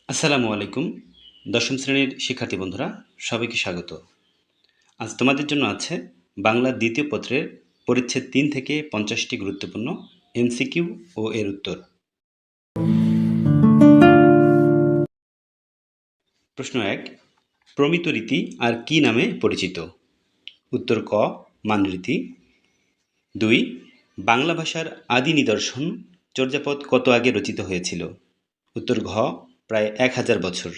আসসালামু আলাইকুম। দশম শ্রেণীর শিক্ষার্থী বন্ধুরা, সবাইকে স্বাগত। আজ তোমাদের জন্য আছে বাংলা দ্বিতীয় পত্রের পরিচ্ছেদ ৩ থেকে ৫০টি গুরুত্বপূর্ণ এমসিকিউ ও এর উত্তর। প্রশ্ন ১, প্রমিত রীতি আর কি নামে পরিচিত? উত্তর ক, মানরীতি। ২, বাংলা ভাষার আদি নিদর্শন চর্যাপদ কত আগে রচিত হয়েছিল? উত্তর ঘ, প্রায় ১০০০ বছর।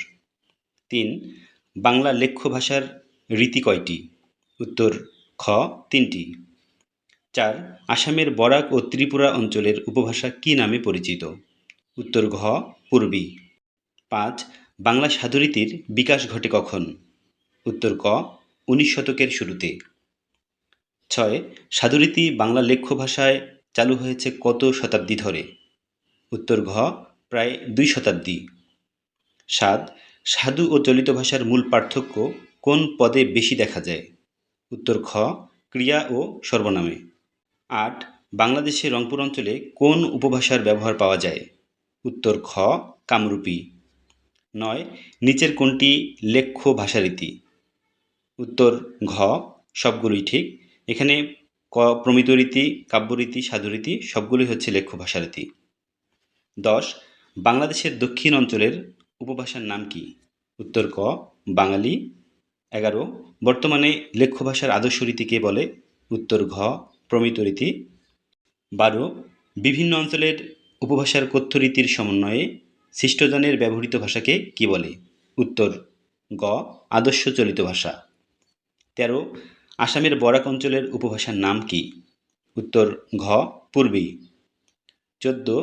৩, বাংলা লেখ্য ভাষার রীতি কয়টি? উত্তর খ, ৩টি। ৪, আসামের বরাক ও ত্রিপুরা অঞ্চলের উপভাষা কি নামে পরিচিত? উত্তর ঘ, পূর্বী। ৫, বাংলা সাধুরীতির বিকাশ ঘটে কখন? উত্তর ক, ১৯ শতকের শুরুতে। ৬, সাধুরীতি বাংলা লেখ্য ভাষায় চালু হয়েছে কত শতাব্দী ধরে? উত্তর ঘ, প্রায় ২ শতাব্দী। ৭, সাধু ও চলিত ভাষার মূল পার্থক্য কোন পদে বেশি দেখা যায়? উত্তর খ, ক্রিয়া ও সর্বনামে। ৮, বাংলাদেশের রংপুর অঞ্চলে কোন উপভাষার ব্যবহার পাওয়া যায়? উত্তর খ, কামরূপী। ৯, নিচের কোনটি লেখ্য ভাষারীতি? উত্তর ঘ, সবগুলোই ঠিক। এখানে ক, প্রমিত রীতি, কাব্যরীতি, সাধুরীতি সবগুলোই হচ্ছে লেখ্য ভাষারীতি। ১০, বাংলাদেশের দক্ষিণ অঞ্চলের উপভাষার নাম কি? উত্তর ক, বাঙালি। ১১, বর্তমানে লেখ্য ভাষার আদর্শ রীতিকে বলে? উত্তর ঘ, প্রমিত রীতি। ১২, বিভিন্ন অঞ্চলের উপভাষার কথ্য রীতির সমন্বয়ে সৃষ্টজনের ব্যবহৃত ভাষাকে কি বলে? উত্তর গ, আদর্শ চলিত ভাষা। ১৩, আসামের বরাক অঞ্চলের উপভাষার নাম কি? উত্তর ঘ, পূর্বী। ১৪,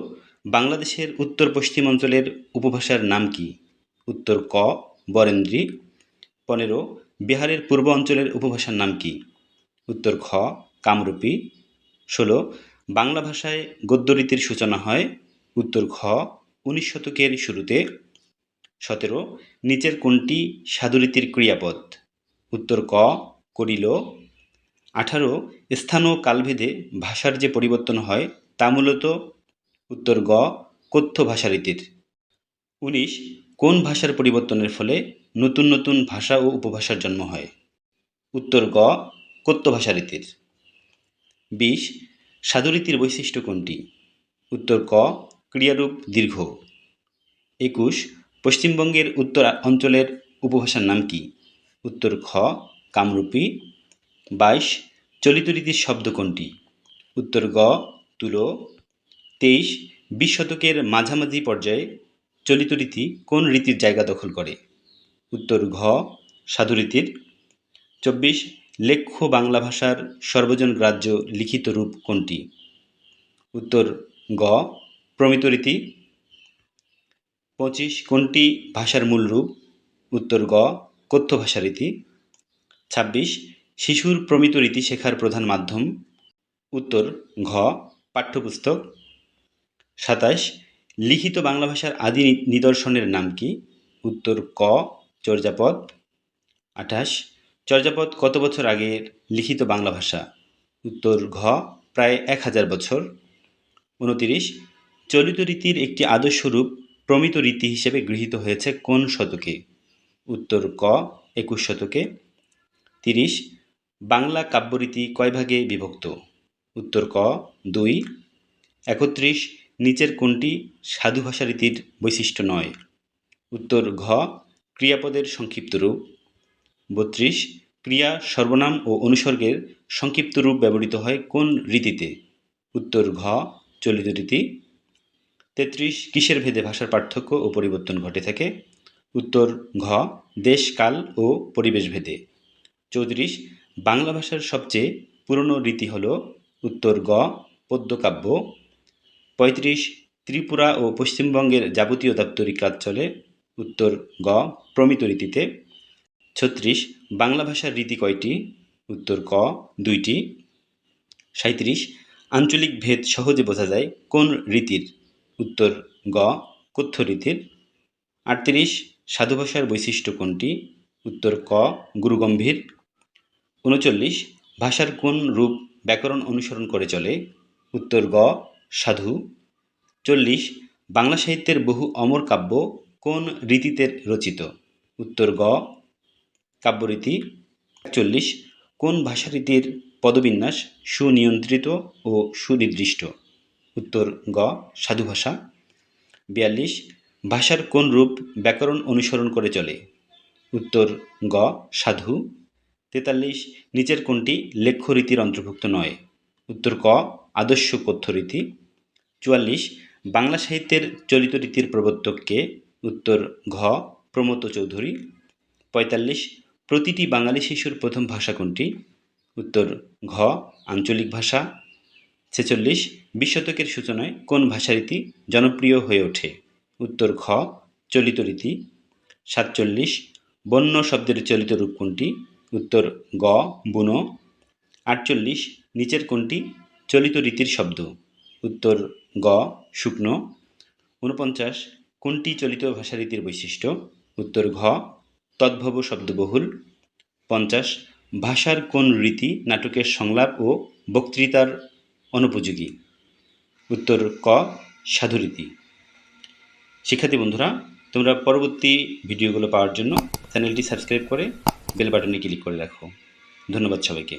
বাংলাদেশের উত্তর পশ্চিম অঞ্চলের উপভাষার নাম কি? উত্তর ক, বরেন্দ্রী। ১৫, বিহারের পূর্ব অঞ্চলের উপভাষার নাম কি? উত্তর খ, কামরূপী। ১৬, বাংলা ভাষায় গদ্যরীতির সূচনা হয়? উত্তর খ, ১৯ শতকের শুরুতে। ১৭, নিচের কোনটি সাধুরীতির ক্রিয়াপদ? উত্তর ক, করিল। ১৮, স্থান ও কালভেদে ভাষার যে পরিবর্তন হয় তা মূলত? উত্তর গ, কথ্য ভাষারীতির। ১৯, কোন ভাষার পরিবর্তনের ফলে নতুন নতুন ভাষা ও উপভাষার জন্ম হয়? উত্তর গ, কথ্য ভাষারীতির। ২০, সাধুরীতির বৈশিষ্ট্য কোনটি? উত্তর ক, ক্রিয়ারূপ দীর্ঘ। ২১, পশ্চিমবঙ্গের উত্তর অঞ্চলের উপভাষার নাম কি? উত্তর খ, কামরূপী। ২২, চলিত রীতির শব্দ কোনটি? উত্তর গ, তুলো। ২৩, ২০ শতকের মাঝামাঝি পর্যায়ে চলিত রীতি কোন রীতির জায়গা দখল করে? উত্তর ঘ, সাধুরীতির। ২৪, লেখ্য বাংলা ভাষার সর্বজনগ্রাহ্য লিখিত রূপ কোনটি? উত্তর গ, প্রমিত রীতি। ২৫, কোনটি ভাষার মূল রূপ? উত্তর গ, কথ্য ভাষারীতি। ২৬, শিশুর প্রমিত রীতি শেখার প্রধান মাধ্যম? উত্তর ঘ, পাঠ্যপুস্তক। ২৭, লিখিত বাংলা ভাষার আদি নিদর্শনের নাম কি? উত্তর ক, চর্যাপদ। ২৮, চর্যাপদ কত বছর আগের লিখিত বাংলা ভাষা? উত্তর ঘ, প্রায় ১০০০ বছর। ২৯, চলিত রীতির একটি আদর্শ রূপ প্রমিত রীতি হিসেবে গৃহীত হয়েছে কোন শতকে? উত্তর ক, ২১ শতকে। ৩০, বাংলা কাব্যরীতি কয় ভাগে বিভক্ত? উত্তর ক, ২। ৩১, নিচের কোনটি সাধু ভাষারীতির বৈশিষ্ট্য নয়? উত্তর ঘ, ক্রিয়াপদের সংক্ষিপ্ত রূপ। ৩২, ক্রিয়া, সর্বনাম ও অনুসর্গের সংক্ষিপ্ত রূপ ব্যবহৃত হয় কোন রীতিতে? উত্তর ঘ, চলিত রীতি। ৩৩, কিসের ভেদে ভাষার পার্থক্য ও পরিবর্তন ঘটে থাকে? উত্তর ঘ, দেশ, কাল ও পরিবেশ ভেদে। ৩৪, বাংলা ভাষার সবচেয়ে পুরনো রীতি হল? উত্তর গ, পদ্যকাব্য। ৩৫, ত্রিপুরা ও পশ্চিমবঙ্গের যাবতীয় দাপ্তরিক কাজ চলে? উত্তর গ, প্রমিত রীতিতে। ৩৬, বাংলা ভাষার রীতি কয়টি? উত্তর ক, ২টি। ৩৭, আঞ্চলিক ভেদ সহজে বোঝা যায় কোন রীতির? উত্তর গ, কথ্য রীতির। ৩৮, সাধু ভাষার বৈশিষ্ট্য কোনটি? উত্তর ক, গুরুগম্ভীর। ৩৯, ভাষার কোন রূপ ব্যাকরণ অনুসরণ করে চলে? উত্তর গ, সাধু। ৪০, বাংলা সাহিত্যের বহু অমর কাব্য কোন রীতিতে রচিত? উত্তর গ কাব্যরীতি। 41 কোন ভাষারীতির পদবিন্যাস সুনিয়ন্ত্রিত ও সুনির্দিষ্ট? উত্তর গ সাধু ভাষা। 42 ভাষার কোন রূপ ব্যাকরণ অনুসরণ করে চলে? উত্তর গ সাধু। 43 নিচের কোনটি লেখ্য রীতির অন্তর্ভুক্ত নয়? উত্তর ক আদর্শ কথ্য রীতি। 44 বাংলা সাহিত্যের চলিত রীতির প্রবর্তক কে? উত্তর ঘ প্রমথ চৌধুরী। 45 প্রতিটি বাঙালি শিশুর প্রথম ভাষা কোনটি? উত্তর ঘ আঞ্চলিক ভাষা। 46 20 শতকের সূচনায় কোন ভাষারীতি জনপ্রিয় হয়ে ওঠে? উত্তর খ চলিত রীতি। 47 বন্য শব্দের চলিত রূপ কোনটি? উত্তর গ বুনো। 48 নিচের কোনটি চলিত রীতির শব্দ? উত্তর গ শুকনো। 49 কোনটি চলিত ভাষারীতির বৈশিষ্ট্য? উত্তর ঘ তদ্ভব শব্দবহুল। 50 ভাষার কোন রীতি নাটকের সংলাপ ও বক্তৃতার অনুপযোগী? উত্তর ক সাধুরীতি। শিক্ষার্থী বন্ধুরা, তোমরা পরবর্তী ভিডিওগুলো পাওয়ার জন্য চ্যানেলটি সাবস্ক্রাইব করে বেল বাটনে ক্লিক করে রাখো। ধন্যবাদ সবাইকে।